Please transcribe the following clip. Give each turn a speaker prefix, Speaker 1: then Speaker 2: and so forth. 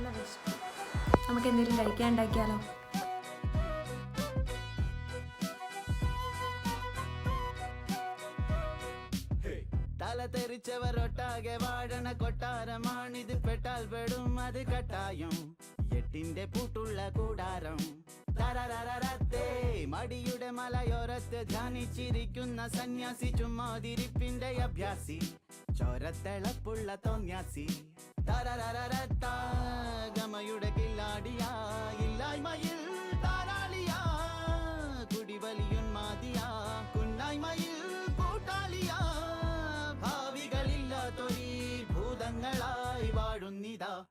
Speaker 1: നല്ല വിശപ്പ്. നമുക്ക് എന്തെങ്കിലും കഴിക്കാൻ ഉണ്ടാക്കിയാലോ?
Speaker 2: തല തെറിച്ചവരൊട്ടാകെ വാഴണ കൊട്ടാരമാണിത്. പെട്ടാൽ പെടും അത് കട്ടായം. എട്ടിന്റെ പൂട്ടുള്ള കൂടാരം. തരരരരത്തേ മടിയുടെ മലയോരത്ത് ധ്യാനിച്ചിരിക്കുന്ന സന്യാസി. ചുമ്മാതിരിപ്പിന്റെ അഭ്യാസി. ചോരത്തിളപ്പുള്ള തോന്യാസി. തരരരരത്താ ഗമയുടെ കില്ലാടിയാ. ഇല്ലായ്മയിൽ താരാളിയാ. കുടിവലിയുന്മാതിയാ. കുന്നായ്മയിൽ കൂട്ടാളിയാ. ഭാവികളില്ലാത്തൊരീ ഭൂതങ്ങളായി വാഴുന്നിതാ.